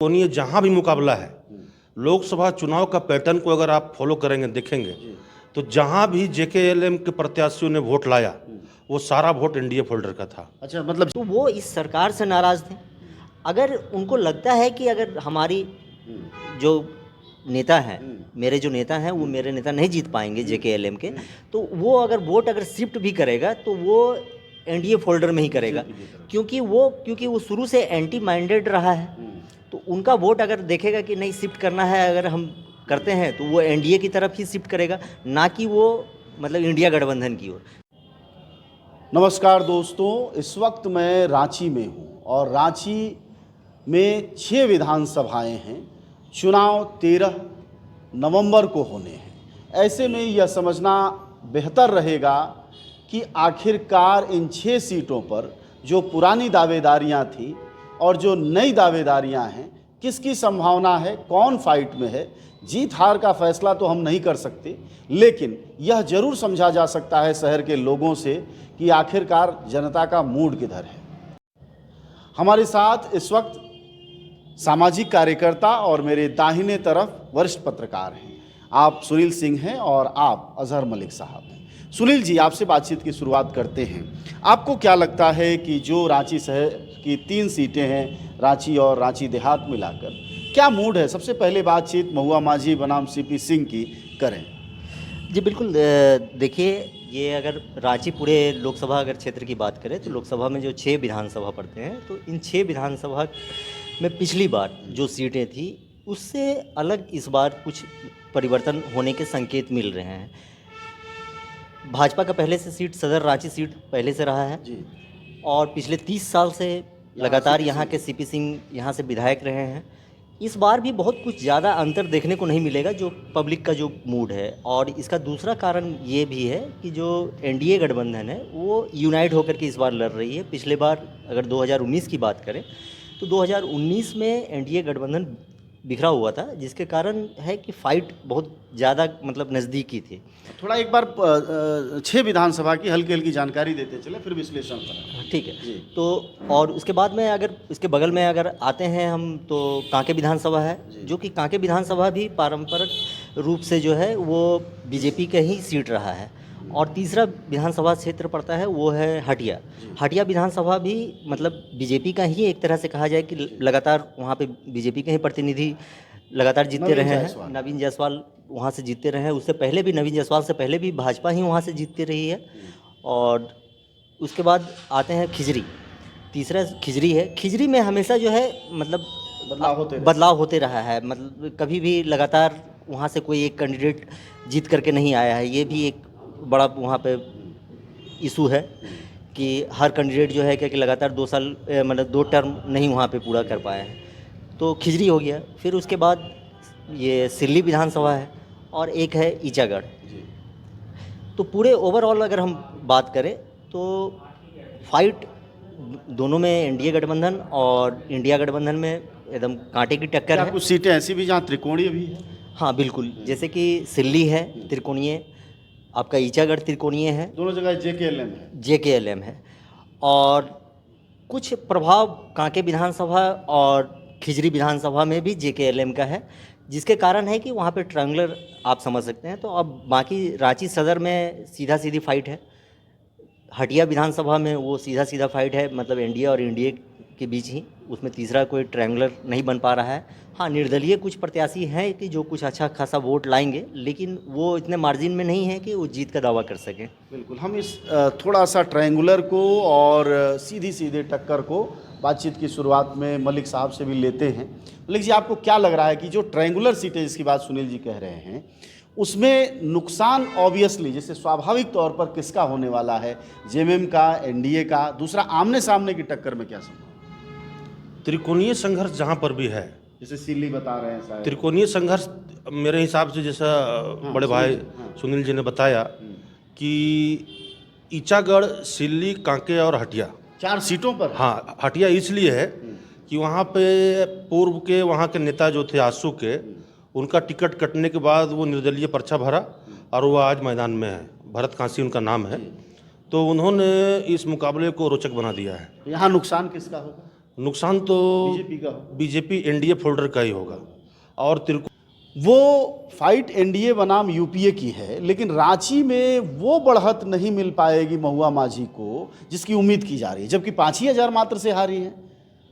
त्रिकोणीय जहाँ भी मुकाबला है, लोकसभा चुनाव का पैटर्न को अगर आप फॉलो करेंगे, देखेंगे तो जहाँ भी जेकेएलएम के प्रत्याशियों ने वोट लाया वो सारा वोट एनडीए फोल्डर का था। अच्छा, मतलब तो वो इस सरकार से नाराज़ थे। अगर उनको लगता है कि अगर हमारी जो नेता हैं, मेरे जो नेता हैं वो मेरे नेता नहीं जीत पाएंगे जेकेएलएम के, तो वो अगर वोट अगर शिफ्ट भी करेगा तो वो एनडीए फोल्डर में ही करेगा, क्योंकि वो शुरू से एंटी माइंडेड रहा है। तो उनका वोट अगर देखेगा कि नहीं शिफ्ट करना है, अगर हम करते हैं तो वो एनडीए की तरफ ही शिफ्ट करेगा, ना कि वो मतलब इंडिया गठबंधन की ओर। नमस्कार दोस्तों, इस वक्त मैं रांची में हूँ और रांची में 6 विधानसभाएं हैं। चुनाव 13 नवंबर को होने हैं। ऐसे में यह समझना बेहतर रहेगा कि आखिरकार इन 6 सीटों पर जो पुरानी दावेदारियां थी और जो नई दावेदारियां हैं, किसकी संभावना है, कौन फाइट में है। जीत हार का फैसला तो हम नहीं कर सकते, लेकिन यह जरूर समझा जा सकता है शहर के लोगों से कि आखिरकार जनता का मूड किधर है। हमारे साथ इस वक्त सामाजिक कार्यकर्ता और मेरे दाहिने तरफ वरिष्ठ पत्रकार हैं। आप सुनील सिंह हैं और आप अजहर मलिक साहब हैं। सुनील जी, आपसे बातचीत की शुरुआत करते हैं। आपको क्या लगता है कि जो रांची शहर की 3 सीटें हैं, रांची और रांची देहात मिलाकर, क्या मूड है? सबसे पहले बातचीत महुआ माझी बनाम सीपी सिंह की करें। जी बिल्कुल। देखिए, ये अगर रांची पूरे लोकसभा अगर क्षेत्र की बात करें तो लोकसभा में जो 6 विधानसभा पड़ते हैं, तो इन 6 विधानसभा में पिछली बार जो सीटें थी उससे अलग इस बार कुछ परिवर्तन होने के संकेत मिल रहे हैं। भाजपा का पहले से सीट सदर रांची सीट पहले से रहा है जी। और पिछले 30 साल से लगातार यहाँ के सीपी सिंह यहाँ से विधायक रहे हैं। इस बार भी बहुत कुछ ज़्यादा अंतर देखने को नहीं मिलेगा जो पब्लिक का जो मूड है। और इसका दूसरा कारण ये भी है कि जो एनडीए गठबंधन है वो यूनाइट होकर के इस बार लड़ रही है। पिछले बार अगर 2019 की बात करें तो 2019 में एनडीए गठबंधन बिखरा हुआ था, जिसके कारण है कि फाइट बहुत ज़्यादा मतलब नज़दीकी थी। थोड़ा एक बार 6 विधानसभा की हल्की हल्की जानकारी देते चले, फिर विश्लेषण करें। ठीक है। तो और उसके बाद में अगर इसके बगल में अगर आते हैं हम तो कांके विधानसभा है, जो कि कांके विधानसभा भी पारंपरिक रूप से जो है वो बीजेपी का ही सीट रहा है। और तीसरा विधानसभा क्षेत्र पड़ता है वो है हटिया। हटिया विधानसभा भी मतलब बीजेपी का ही एक तरह से कहा जाए कि लगातार वहाँ पे बीजेपी के ही प्रतिनिधि लगातार जीतते रहे हैं। नवीन जायसवाल वहाँ से जीतते रहे हैं। उससे पहले भी नवीन जायसवाल से पहले भी भाजपा ही वहाँ से जीतती रही है। और उसके बाद आते हैं खिजरी। तीसरा खिजरी है। खिजरी में हमेशा जो है मतलब बदलाव होते रहा है। मतलब कभी भी लगातार वहाँ से कोई एक कैंडिडेट जीत करके नहीं आया है। ये भी एक बड़ा वहाँ पे इशू है कि हर कैंडिडेट जो है कि लगातार 2 साल मतलब 2 टर्म नहीं वहाँ पे पूरा कर पाया है। तो खिजरी हो गया। फिर उसके बाद ये सिल्ली विधानसभा है और एक है ईचागढ़। तो पूरे ओवरऑल अगर हम बात करें तो फाइट दोनों में एनडीए गठबंधन और इंडिया गठबंधन में एकदम कांटे की टक्कर है। कुछ सीटें ऐसी भी जहाँ त्रिकोणीय भी है? हाँ बिल्कुल, जैसे कि सिल्ली है त्रिकोणीय, आपका ईचागढ़ त्रिकोणीय है, दोनों जगह जेकेएलएम है। और कुछ प्रभाव कांके विधानसभा और खिजरी विधानसभा में भी जेकेएलएम का है, जिसके कारण है कि वहाँ पे ट्रायंगुलर आप समझ सकते हैं। तो अब बाकी रांची सदर में सीधा सीधी फाइट है। हटिया विधानसभा में वो सीधा सीधा फाइट है, मतलब एनडीए और इंडिया के बीच ही। उसमें तीसरा कोई ट्रायंगुलर नहीं बन पा रहा है। हाँ, निर्दलीय कुछ प्रत्याशी हैं कि जो कुछ अच्छा खासा वोट लाएंगे, लेकिन वो इतने मार्जिन में नहीं है कि वो जीत का दावा कर सकें। बिल्कुल। हम इस थोड़ा सा ट्रायंगुलर को और सीधी सीधे टक्कर को बातचीत की शुरुआत में मलिक साहब से भी लेते हैं। मलिक जी, आपको क्या लग रहा है कि जो ट्रायंगुलर सीटें जिसकी बात सुनील जी कह रहे हैं, उसमें नुकसान ऑब्वियसली जैसे स्वाभाविक तौर पर किसका होने वाला है? जेएमएम का, एनडीए का? दूसरा, आमने सामने की टक्कर में क्या संभव? त्रिकोणीय संघर्ष जहाँ पर भी है, जैसे सिल्ली बता रहे हैं शायद। त्रिकोणीय संघर्ष मेरे हिसाब से जैसा बड़े भाई सुनील जी ने बताया कि ईचागढ़, सिल्ली, कांके और हटिया 4 सीटों पर। हाँ, हटिया इसलिए है कि वहाँ पे पूर्व के वहाँ के नेता जो थे आसू के, उनका टिकट कटने के बाद वो निर्दलीय पर्चा भरा और वो आज मैदान में है। भरत कांसी उनका नाम है। तो उन्होंने इस मुकाबले को रोचक बना दिया है। यहाँ नुकसान किसका होगा? नुकसान तो बीजेपी का? बीजेपी एनडीए फोल्डर का ही होगा। और त्रिकोण वो फाइट एनडीए बनाम यूपीए की है, लेकिन रांची में वो बढ़त नहीं मिल पाएगी महुआ माझी को जिसकी उम्मीद की जा रही है, जबकि 5,000 मात्र से हारी है।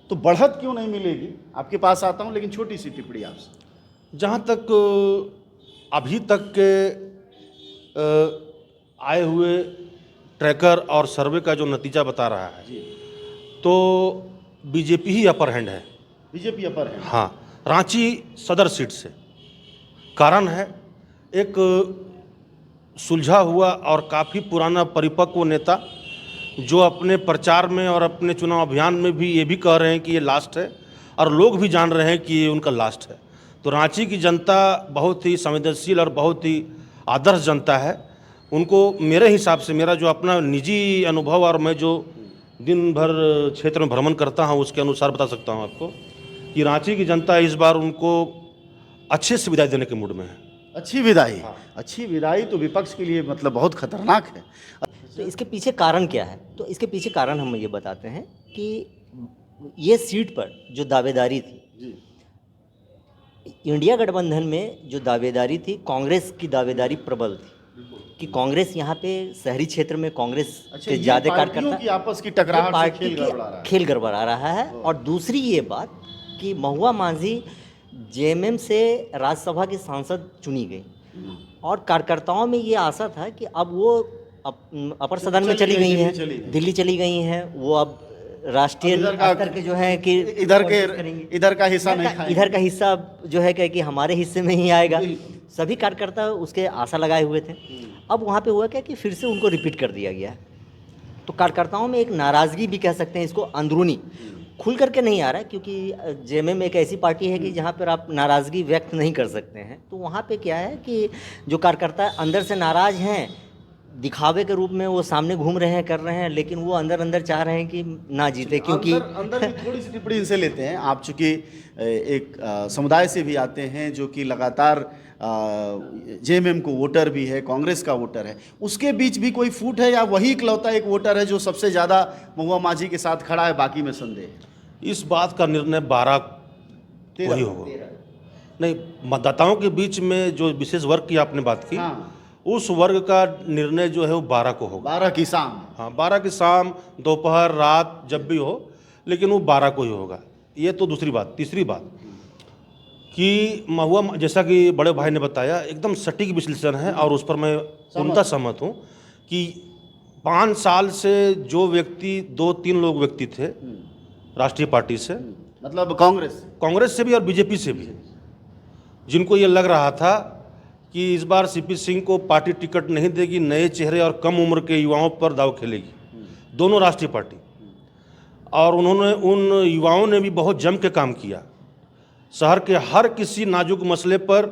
तो बढ़त क्यों नहीं मिलेगी? आपके पास आता हूं, लेकिन छोटी सी टिप्पणी आपसे। जहाँ तक अभी तक के आए हुए ट्रैकर और सर्वे का जो नतीजा बता रहा है, तो बीजेपी ही अपर हैंड है। बीजेपी अपर है। हाँ, रांची सदर सीट से। कारण है एक सुलझा हुआ और काफ़ी पुराना परिपक्व नेता जो अपने प्रचार में और अपने चुनाव अभियान में भी ये भी कह रहे हैं कि ये लास्ट है, और लोग भी जान रहे हैं कि ये उनका लास्ट है। तो रांची की जनता बहुत ही संवेदनशील और बहुत ही आदर्श जनता है। उनको मेरे हिसाब से, मेरा जो अपना निजी अनुभव और मैं जो दिन भर क्षेत्र में भ्रमण करता हूँ उसके अनुसार बता सकता हूँ आपको कि रांची की जनता इस बार उनको अच्छे से विदाई देने के मूड में है। अच्छी विदाई। अच्छी विदाई तो विपक्ष के लिए मतलब बहुत खतरनाक है। तो इसके पीछे कारण क्या है? तो इसके पीछे कारण हम ये बताते हैं कि ये सीट पर जो दावेदारी थी, इंडिया गठबंधन में जो दावेदारी थी, कांग्रेस की दावेदारी प्रबल थी कि कांग्रेस यहाँ पे शहरी क्षेत्र में कांग्रेस अच्छा, के ये ज़्यादा पार्टियों कार्यकर्ता, की आपस की टकराहट से पार्टी खेल गड़बड़ा रहा है। खेल गड़बड़ा रहा है। और दूसरी ये बात कि महुआ माझी जेएमएम से राज्यसभा की सांसद चुनी गई, और कार्यकर्ताओं में ये आशा था कि अब वो अपर सदन में चली गई हैं, दिल्ली चली गई हैं, वो अब राष्ट्रीय स्तर के जो है कि इधर का हिस्सा नहीं खाएंगे। इधर का हिस्सा जो है कि हमारे हिस्से में ही आएगा। सभी कार्यकर्ता उसके आशा लगाए हुए थे। अब वहाँ पे हुआ क्या कि फिर से उनको रिपीट कर दिया गया है। तो कार्यकर्ताओं में एक नाराज़गी भी कह सकते हैं इसको, अंदरूनी खुल करके नहीं आ रहा है, क्योंकि जेएमएम एक ऐसी पार्टी है कि जहाँ पर आप नाराज़गी व्यक्त नहीं कर सकते हैं। तो वहाँ पे क्या है कि जो कार्यकर्ता अंदर से नाराज़ हैं, दिखावे के रूप में वो सामने घूम रहे हैं, कर रहे हैं, लेकिन वो अंदर अंदर चाह रहे हैं कि ना जीते, क्योंकि अंदर भी थोड़ी सी टिप्पणी इनसे लेते हैं। आप चूंकि एक समुदाय से भी आते हैं जो कि लगातार जेएमएम को वोटर भी है, कांग्रेस का वोटर है, उसके बीच भी कोई फूट है या वही इकलौता एक वोटर है जो सबसे ज़्यादा महुआ माझी के साथ खड़ा है, बाकी में संदेह है? इस बात का निर्णय 12 को ही होगा। नहीं, मतदाताओं के बीच में जो विशेष वर्ग की आपने बात की, हाँ, उस वर्ग का निर्णय जो है वो 12 को होगा। 12 की शाम। हाँ, 12 की शाम, दोपहर, रात, जब भी हो, लेकिन वो 12 को ही होगा। ये तो दूसरी बात। तीसरी बात कि महुआ, जैसा कि बड़े भाई ने बताया, एकदम सटीक विश्लेषण है और उस पर मैं पूर्णतः सहमत हूँ कि 5 साल से जो व्यक्ति, 2-3 लोग व्यक्ति थे राष्ट्रीय पार्टी से, मतलब कांग्रेस से भी और बीजेपी से भी, जिनको ये लग रहा था कि इस बार सीपी सिंह को पार्टी टिकट नहीं देगी, नए चेहरे और कम उम्र के युवाओं पर दाव खेलेगी, दोनों राष्ट्रीय पार्टी। और उन्होंने, उन युवाओं ने भी बहुत जम के काम किया। शहर के हर किसी नाजुक मसले पर,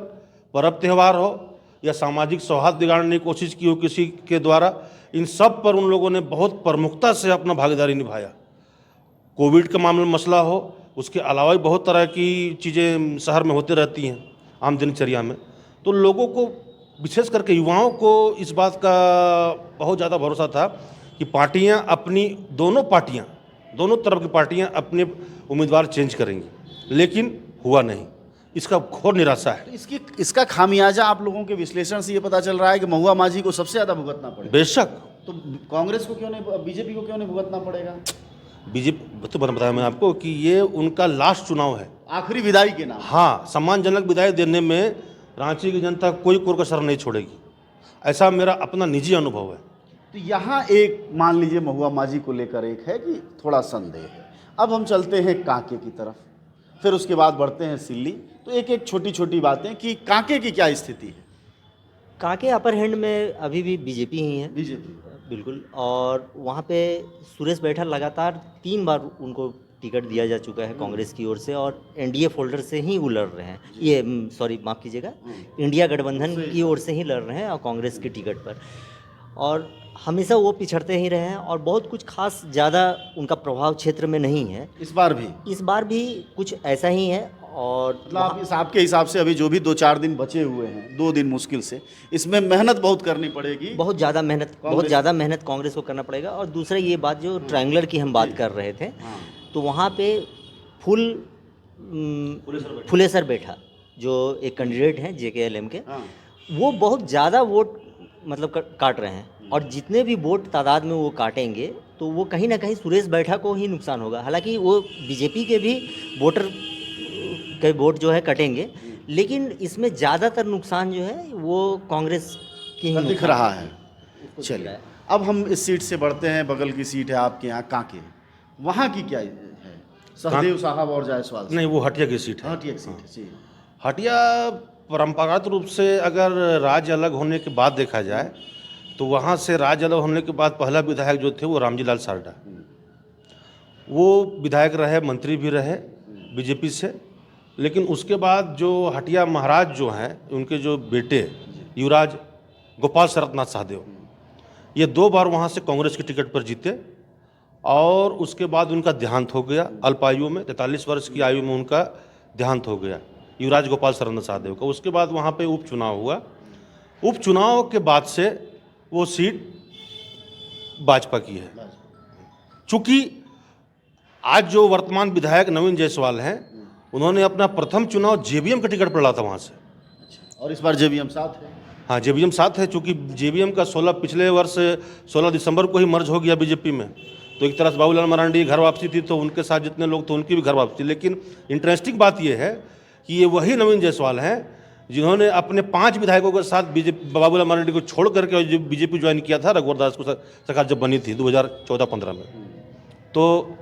पर्व त्यौहार हो या सामाजिक सौहार्द बिगाड़ने की कोशिश की हो किसी के द्वारा, इन सब पर उन लोगों ने बहुत प्रमुखता से अपना भागीदारी निभाया। कोविड का मामला मसला हो, उसके अलावा भी बहुत तरह की चीज़ें शहर में होती रहती हैं आम दिनचर्या में। तो लोगों को, विशेष करके युवाओं को, इस बात का बहुत ज़्यादा भरोसा था कि पार्टियां अपनी, दोनों तरफ की पार्टियां अपने उम्मीदवार चेंज करेंगी, लेकिन हुआ नहीं। इसका घोर निराशा है। तो इसका खामियाजा आप लोगों के विश्लेषण से ये पता चल रहा है कि महुआ माझी को सबसे ज़्यादा भुगतना पड़ेगा। बेशक। तो कांग्रेस को क्यों नहीं, बीजेपी को क्यों नहीं भुगतना पड़ेगा? बीजेपी तो बताया मैं आपको कि ये उनका लास्ट चुनाव है, आखिरी विदाई के नाम। हाँ, सम्मानजनक विदाई देने में रांची की जनता कोई कसर नहीं छोड़ेगी, ऐसा मेरा अपना निजी अनुभव है। तो यहाँ एक मान लीजिए महुआ माझी को लेकर एक है कि थोड़ा संदेह है। अब हम चलते हैं कांके की तरफ, फिर उसके बाद बढ़ते हैं सिल्ली। तो एक एक छोटी छोटी बातें कि कांके की क्या स्थिति है? कांके अपर हैंड में अभी भी बीजेपी ही है। बीजेपी, बिल्कुल। और वहाँ पे सुरेश बैठा लगातार 3 बार उनको टिकट दिया जा चुका है कांग्रेस की ओर से, और एनडीए फोल्डर से ही वो लड़ रहे हैं। ये सॉरी, माफ़ कीजिएगा, इंडिया गठबंधन की ओर से ही लड़ रहे हैं और कांग्रेस की टिकट पर। और हमेशा वो पिछड़ते ही रहे हैं और बहुत कुछ खास ज़्यादा उनका प्रभाव क्षेत्र में नहीं है। इस बार भी कुछ ऐसा ही है। और मतलब आपके हिसाब से अभी जो भी 2-4 दिन बचे हुए हैं, 2 दिन मुश्किल से, इसमें मेहनत बहुत करनी पड़ेगी। बहुत ज़्यादा मेहनत कांग्रेस को करना पड़ेगा। और दूसरा ये बात जो ट्रायंगुलर की हम बात कर रहे थे, तो वहाँ पे फुलेसर बैठा जो एक कैंडिडेट हैं JKLM के, हाँ। वो बहुत ज़्यादा वोट मतलब काट रहे हैं, और जितने भी वोट तादाद में वो काटेंगे तो वो कहीं ना कहीं सुरेश बैठा को ही नुकसान होगा। हालांकि वो बीजेपी के भी वोटर के वोट जो है कटेंगे, लेकिन इसमें ज़्यादातर नुकसान जो है वो कांग्रेस की ही दिख नुकसान रहा है। उसको दिख चलिए, रहा है। अब हम इस सीट से बढ़ते हैं, बगल की सीट है आपके यहाँ कांके, वहाँ की क्या है? सहदेव साहब और जायसवाल नहीं, वो हटिया की सीट है। हाँ, ठीक सीट है जी। हटिया परंपरागत रूप से अगर राज्य अलग होने के बाद देखा जाए तो वहाँ से राज्य अलग होने के बाद पहला विधायक जो थे वो रामजी लाल सारडा, वो विधायक रहे, मंत्री भी रहे बीजेपी से। लेकिन उसके बाद जो हटिया महाराज जो हैं, उनके जो बेटे युवराज गोपाल शरतनाथ सहदेव, ये 2 बार वहाँ से कांग्रेस की टिकट पर जीते, और उसके बाद उनका देहांत हो गया अल्प आयु में, 43 वर्ष की आयु में उनका देहांत हो गया युवराज गोपाल शरतनाथ सहदेव का। उसके बाद वहाँ पे उपचुनाव हुआ। उपचुनाव के बाद से वो सीट भाजपा की है। चूँकि आज जो वर्तमान विधायक नवीन जायसवाल हैं, उन्होंने अपना प्रथम चुनाव JVM के टिकट पर लड़ा था वहाँ से। और इस बार JVM साथ है। हाँ, JVM साथ है, चूँकि JVM का पिछले वर्ष 16 दिसंबर को ही मर्ज हो गया बीजेपी में। तो एक तरह से बाबूलाल मरांडी घर वापसी थी, तो उनके साथ जितने लोग थे उनकी भी घर वापसी। लेकिन इंटरेस्टिंग बात यह है कि ये वही नवीन जायसवाल हैं जिन्होंने अपने 5 विधायकों के साथ बाबूलाल मरांडी को छोड़ करके जो बीजेपी ज्वाइन किया था रघुवर दास को सरकार जब बनी थी 2014-15 में। तो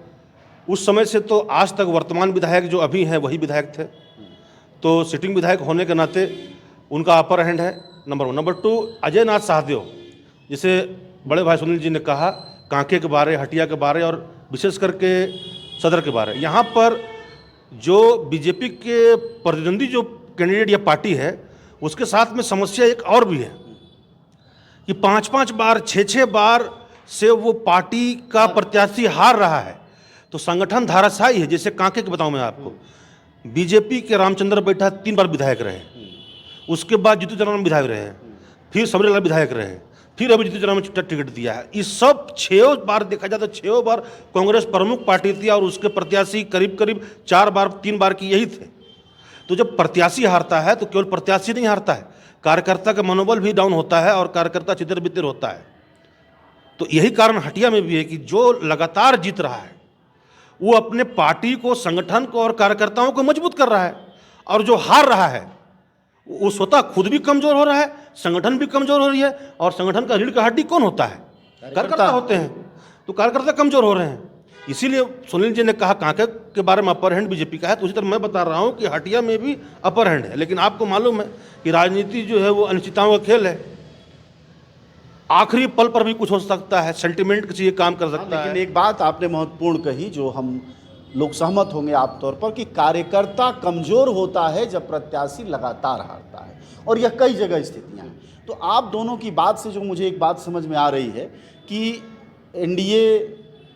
उस समय से तो आज तक वर्तमान विधायक जो अभी हैं वही विधायक थे। तो सिटिंग विधायक होने के नाते उनका अपर हैंड है, नंबर 1। नंबर 2, अजय नाथ सहदेव, जिसे बड़े भाई सुनील जी ने कहा कांके के बारे, हटिया के बारे और विशेष करके सदर के बारे। यहाँ पर जो बीजेपी के प्रतिद्वंदी जो कैंडिडेट या पार्टी है, उसके साथ में समस्या एक और भी है कि 5-5 बार 6-6 बार से वो पार्टी का प्रत्याशी हार रहा है। तो संगठन धाराशायी है। जैसे कांके के बताऊं मैं आपको, बीजेपी के रामचंद्र बैठा 3 बार विधायक रहे, उसके बाद जीतू जनाम विधायक रहे, फिर सबरीलाल विधायक रहे, फिर अभी जीतू जनाम टिकट दिया है। इस सब 6 बार देखा जाए तो 6 बार कांग्रेस प्रमुख पार्टी थी और उसके प्रत्याशी करीब 3 बार की यही थे। तो जब प्रत्याशी हारता है तो केवल प्रत्याशी नहीं हारता है, कार्यकर्ता का मनोबल भी डाउन होता है और कार्यकर्ता चितिर बितिर होता है। तो यही कारण हटिया में भी है कि जो लगातार जीत रहा है वो अपने पार्टी को, संगठन को और कार्यकर्ताओं को मजबूत कर रहा है, और जो हार रहा है वो स्वतः खुद भी कमजोर हो रहा है, संगठन भी कमजोर हो रही है। और संगठन का रीढ़ का हड्डी कौन होता है? कार्यकर्ता होते हैं। तो कार्यकर्ता कमजोर हो रहे हैं। इसीलिए सुनील जी ने कहा कांके के बारे में अपर हैंड बीजेपी का है, तो उसी तरह मैं बता रहा हूं कि हटिया में भी अपर हैंड है। लेकिन आपको मालूम है कि राजनीति जो है वो अनिश्चितताओं का खेल है, आखिरी पल पर भी कुछ हो सकता है, सेंटिमेंट किसी काम कर सकता है। लेकिन एक बात आपने महत्वपूर्ण कही, जो हम लोग सहमत होंगे आप तौर पर, कि कार्यकर्ता कमजोर होता है जब प्रत्याशी लगातार हारता है, और यह कई जगह स्थितियां हैं। तो आप दोनों की बात से जो मुझे एक बात समझ में आ रही है कि एनडीए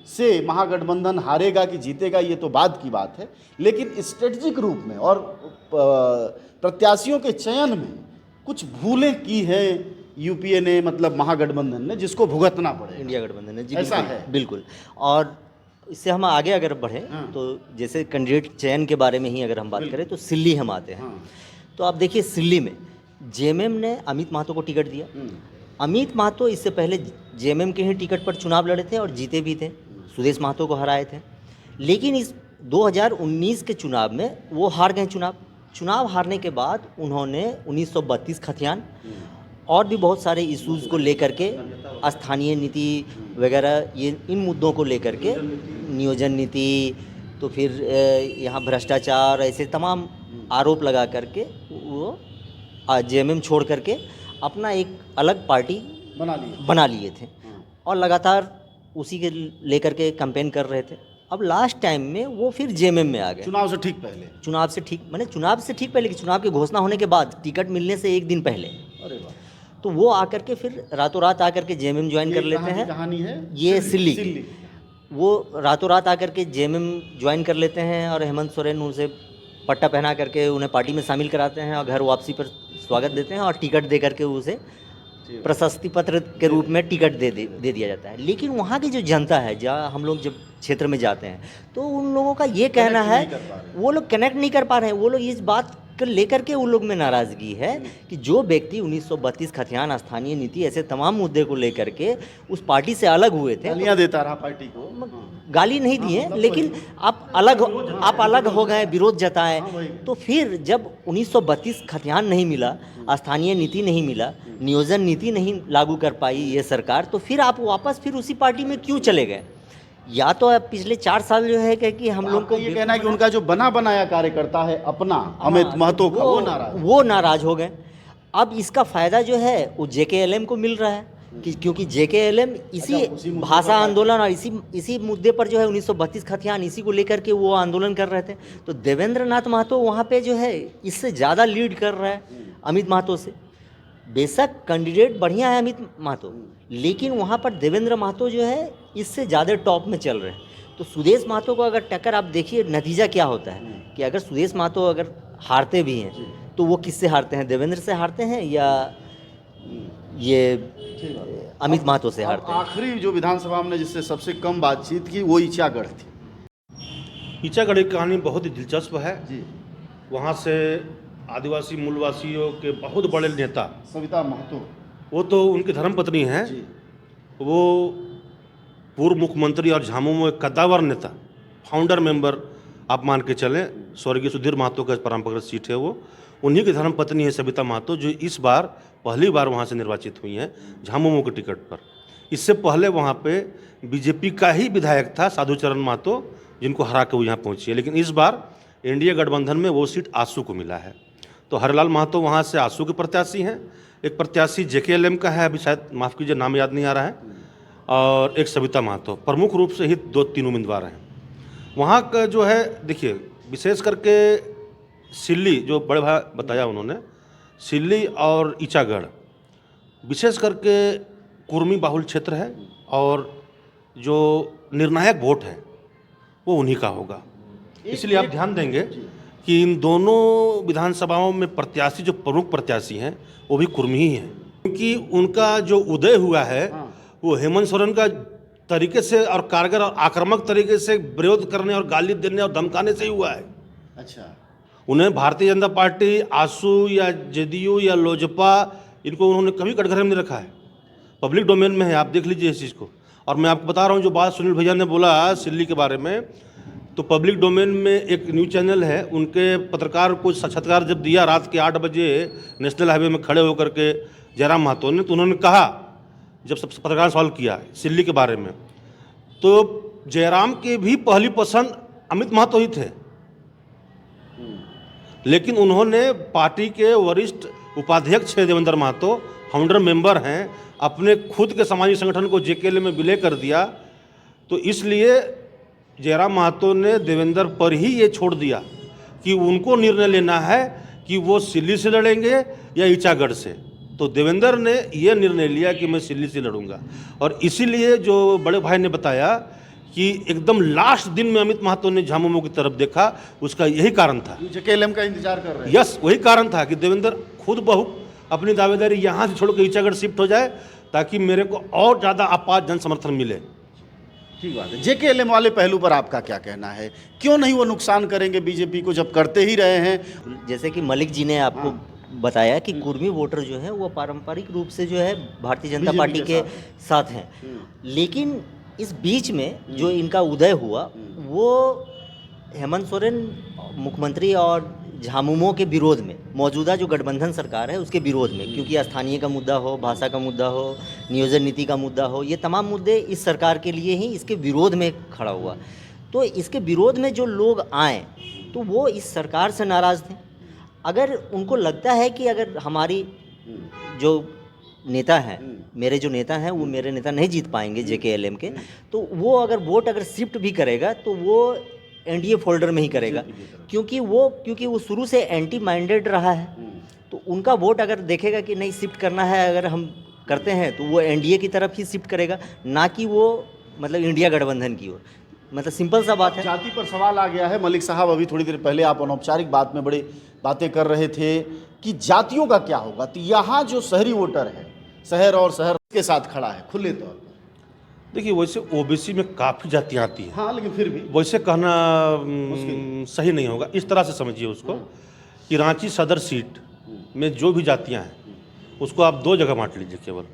से महागठबंधन हारेगा कि जीतेगा ये तो बाद की बात है, लेकिन स्ट्रेटजिक रूप में और प्रत्याशियों के चयन में कुछ भूलें की हैं यूपीए ने, मतलब महागठबंधन ने, जिसको भुगतना पड़ेगा। इंडिया गठबंधन ने जी, ऐसा बिल्कुल, है। बिल्कुल। और इससे हम आगे अगर बढ़ें तो जैसे कैंडिडेट चयन के बारे में ही अगर हम बात करें तो सिल्ली हम आते हैं। तो आप देखिए सिल्ली में जेएमएम ने अमित महतो को टिकट दिया। अमित महतो इससे पहले जेएमएम के ही टिकट पर चुनाव लड़े थे और जीते भी थे, सुदेश महतो को हराए थे। लेकिन इस 2019 के चुनाव में वो हार गए। चुनाव हारने के बाद उन्होंने 1932 खतियान और भी बहुत सारे इश्यूज़ को लेकर के, स्थानीय नीति वगैरह, ये इन मुद्दों को लेकर के, नियोजन नीति, तो फिर यहाँ भ्रष्टाचार, ऐसे तमाम आरोप लगा करके वो जेएमएम छोड़ करके अपना एक अलग पार्टी बना लिए थे और लगातार उसी के लेकर के कैंपेन कर रहे थे। अब लास्ट टाइम में वो फिर जेएमएम में आ गए। चुनाव से ठीक पहले कि चुनाव की घोषणा होने के बाद, टिकट मिलने से एक दिन पहले। अरे वाह। तो वो आकर के फिर रातों रात आकर के जेएमएम ज्वाइन कर लेते हैं। कहानी है ये सिल्ली। वो रातों रात आकर के जेएमएम ज्वाइन कर लेते हैं और हेमंत सोरेन उनसे पट्टा पहना करके उन्हें पार्टी में शामिल कराते हैं और घर वापसी पर स्वागत देते हैं और टिकट दे करके उसे प्रशस्ति पत्र के रूप में टिकट दे दिया जाता है। लेकिन वहाँ की जो जनता है, जहाँ हम लोग जब क्षेत्र में जाते हैं तो उन लोगों का ये कहना है, वो लोग कनेक्ट नहीं कर पा रहे हैं। वो लोग इस बात को लेकर के उन लोग में नाराज़गी है कि जो व्यक्ति 1932 खतियान, स्थानीय नीति, ऐसे तमाम मुद्दे को लेकर के उस पार्टी से अलग हुए थे, गालियां देता रहा पार्टी को, गाली नहीं दिए, लेकिन आप अलग हो गए, विरोध जताए। तो फिर जब 1932 खतियान नहीं मिला, स्थानीय नीति नहीं मिला, नियोजन नीति नहीं लागू कर पाई ये सरकार, तो फिर आप वापस फिर उसी पार्टी में क्यों चले गए? या तो अब पिछले 4 साल जो है कि हम लोग को ये कहना है कि उनका जो बना बनाया कार्यकर्ता है अपना अमित महतो का, वो नाराज हो गए। अब इसका फायदा जो है वो जेकेएलएम को मिल रहा है कि क्योंकि जेकेएलएम इसी भाषा आंदोलन और इसी मुद्दे पर जो है 1932 खतियान, इसी को लेकर के वो आंदोलन कर रहे थे। तो देवेंद्र नाथ महतो वहाँ पे जो है इससे ज़्यादा लीड कर रहा है अमित महतो से। बेशक कैंडिडेट बढ़िया है अमित महतो, लेकिन वहाँ पर देवेंद्र महतो जो है इससे ज़्यादा टॉप में चल रहे हैं। तो सुदेश महतो को अगर टक्कर, आप देखिए नतीजा क्या होता है कि अगर सुदेश महतो अगर हारते भी हैं तो वो किससे हारते हैं? देवेंद्र से हारते हैं या ये अमित महतो से हारते हैं? आखिरी जो विधानसभा में जिससे सबसे कम बातचीत की वो ईचागढ़ थी। ईचागढ़ की कहानी बहुत ही दिलचस्प है जी। वहाँ से आदिवासी मूलवासियों के बहुत बड़े नेता सविता महतो, वो तो उनकी धर्मपत्नी हैं, वो पूर्व मुख्यमंत्री और झामुमो एक कद्दावर नेता, फाउंडर मेंबर आप मान के चलें, स्वर्गीय सुधीर महतो का परंपरागत सीट है वो, उन्हीं की धर्मपत्नी है सविता महतो, जो इस बार पहली बार वहाँ से निर्वाचित हुई हैं झामुमो के टिकट पर। इससे पहले वहाँ पे बीजेपी का ही विधायक था साधुचरण महतो, जिनको हरा के वो यहाँ पहुँची है। लेकिन इस बार एनडीए गठबंधन में वो सीट आसू को मिला है। तो हरलाल महतो वहाँ से आसू के प्रत्याशी हैं, एक प्रत्याशी जेकेएलएम का है, अभी शायद माफ़ कीजिए नाम याद नहीं आ रहा है, और एक सविता महतो। प्रमुख रूप से ही 2-3 उम्मीदवार हैं वहाँ का। जो है देखिए, विशेष करके सिल्ली, जो बड़े भाई बताया उन्होंने, सिल्ली और ईचागढ़ विशेष करके कुर्मी बाहुल क्षेत्र है, और जो निर्णायक वोट है वो उन्हीं का होगा। इसलिए आप ध्यान देंगे कि इन दोनों विधानसभाओं में प्रत्याशी, जो प्रमुख प्रत्याशी हैं, वो भी कुर्मी ही हैं, क्योंकि उनका जो उदय हुआ है वो हेमंत सोरेन का तरीके से और कारगर और आक्रामक तरीके से विरोध करने और गाली देने और धमकाने से ही हुआ है। अच्छा, उन्हें भारतीय जनता पार्टी, आसू या जेडीयू या लोजपा, इनको उन्होंने कभी कटघरे में नहीं रखा है, पब्लिक डोमेन में है, आप देख लीजिए इस चीज़ को। और मैं आपको बता रहा हूँ, जो बात सुनील भैया ने बोला सिल्ली के बारे में, तो पब्लिक डोमेन में एक न्यूज़ चैनल है, उनके पत्रकार को साक्षात्कार जब दिया रात के 8 बजे नेशनल हाईवे में खड़े होकर के जयराम महतो ने, तो उन्होंने कहा, जब सब पत्रकार सवाल किया सिल्ली के बारे में, तो जयराम के भी पहली पसंद अमित महतो ही थे, लेकिन उन्होंने पार्टी के वरिष्ठ उपाध्यक्ष हैं देवेंद्र महतो, फाउंडर मेंबर हैं, अपने खुद के सामाजिक संगठन को जेकेएलएम में विलय कर दिया। तो इसलिए जयराम महतो ने देवेंद्र पर ही ये छोड़ दिया कि उनको निर्णय लेना है कि वो सिल्ली से लड़ेंगे या ईचागढ़ से। तो देवेंद्र ने ये निर्णय लिया कि मैं सिल्ली से लड़ूंगा, और इसीलिए जो बड़े भाई ने बताया कि एकदम लास्ट दिन में अमित महतो ने झामुमो की तरफ देखा, उसका यही कारण था। जेकेएलएम का इंतजार कर रहे हैं। यस, वही कारण था कि देवेंद्र खुद बहु अपनी दावेदारी यहाँ से छोड़ के ईचागढ़ शिफ्ट हो जाए, ताकि मेरे को और ज़्यादा आपात जन समर्थन मिले। ठीक बात है। जेकेएलएम वाले पहलू पर आपका क्या कहना है? क्यों नहीं वो नुकसान करेंगे बीजेपी को, जब करते ही रहे हैं? जैसे कि मलिक जी ने आपको बताया कि कुर्मी वोटर जो है वो पारंपरिक रूप से जो है भारतीय जनता पार्टी के साथ हैं, लेकिन इस बीच में जो इनका उदय हुआ वो हेमंत सोरेन मुख्यमंत्री और झामुमो के विरोध में, मौजूदा जो गठबंधन सरकार है उसके विरोध में, क्योंकि स्थानीय का मुद्दा हो, भाषा का मुद्दा हो, नियोजन नीति का मुद्दा हो, ये तमाम मुद्दे इस सरकार के लिए ही इसके विरोध में खड़ा हुआ। तो इसके विरोध में जो लोग आए तो वो इस सरकार से नाराज़ थे। अगर उनको लगता है कि अगर हमारी जो नेता हैं, मेरे जो नेता हैं वो मेरे नेता नहीं जीत पाएंगे जेकेएलएम के, तो वो अगर वोट अगर शिफ्ट भी करेगा तो वो एनडीए फोल्डर में ही करेगा, क्योंकि वो शुरू से एंटी माइंडेड रहा है। तो उनका वोट अगर देखेगा कि नहीं शिफ्ट करना है, अगर हम करते हैं तो वो एनडीए की तरफ ही शिफ्ट करेगा, ना कि वो मतलब इंडिया गठबंधन की ओर। मतलब सिंपल सा बात है। जाति पर सवाल आ गया है। मलिक साहब, अभी थोड़ी देर पहले आप अनौपचारिक बात में बड़ी बातें कर रहे थे कि जातियों का क्या होगा। तो यहाँ जो शहरी वोटर है शहर और शहर के साथ खड़ा है खुले तौर पर। देखिए वैसे ओबीसी में काफ़ी जातियाँ आती हैं, हाँ, लेकिन फिर भी वैसे कहना सही नहीं होगा। इस तरह से समझिए उसको कि रांची सदर सीट में जो भी जातियाँ हैं उसको आप दो जगह बांट लीजिए केवल।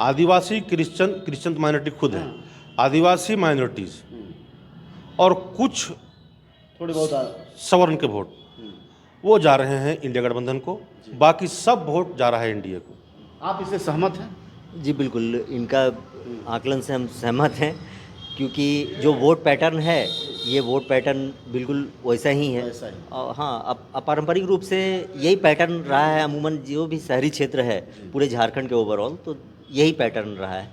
आदिवासी, क्रिश्चियन माइनॉरिटी खुद है, आदिवासी माइनॉरिटीज़ और कुछ थोड़े बहुत सवर्ण के वोट वो जा रहे हैं इंडिया गठबंधन को, बाकी सब वोट जा रहा है एनडीए को। आप इससे सहमत हैं? जी बिल्कुल, इनका आकलन से हम सहमत हैं, क्योंकि जो वोट पैटर्न है ये वोट पैटर्न बिल्कुल वैसा ही है। वैसा ही। और हाँ, पारंपरिक रूप से यही पैटर्न रहा है अमूमन जो भी शहरी क्षेत्र है पूरे झारखंड के ओवरऑल, तो यही पैटर्न रहा है।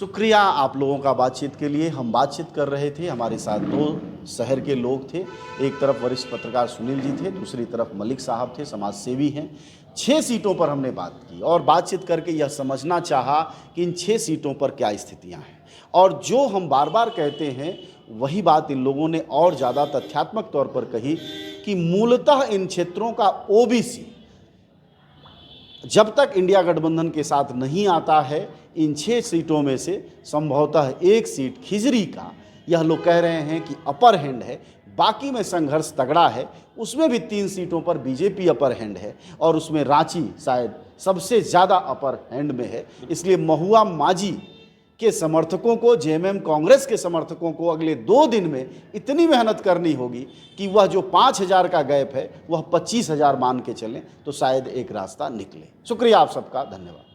शुक्रिया आप लोगों का बातचीत के लिए। हम बातचीत कर रहे थे, हमारे साथ दो शहर के लोग थे। एक तरफ वरिष्ठ पत्रकार सुनील जी थे, दूसरी तरफ मलिक साहब थे, समाज सेवी हैं। 6 सीटों पर हमने बात की और बातचीत करके यह समझना चाहा कि इन 6 सीटों पर क्या स्थितियां हैं, और जो हम बार बार कहते हैं वही बात इन लोगों ने और ज़्यादा तथ्यात्मक तौर पर कही कि मूलतः इन क्षेत्रों का ओबीसी जब तक इंडिया गठबंधन के साथ नहीं आता है, इन 6 सीटों में से संभवतः 1 सीट खिजरी का यह लोग कह रहे हैं कि अपर हैंड है। बाकी में संघर्ष तगड़ा है, उसमें भी 3 सीटों पर बीजेपी अपर हैंड है और उसमें रांची शायद सबसे ज़्यादा अपर हैंड में है। इसलिए महुआ मांझी के समर्थकों को, जेएमएम कांग्रेस के समर्थकों को अगले 2 दिन में इतनी मेहनत करनी होगी कि वह जो 5,000 का गैप है वह 25,000 मान के चलें तो शायद एक रास्ता निकले। शुक्रिया आप सबका, धन्यवाद।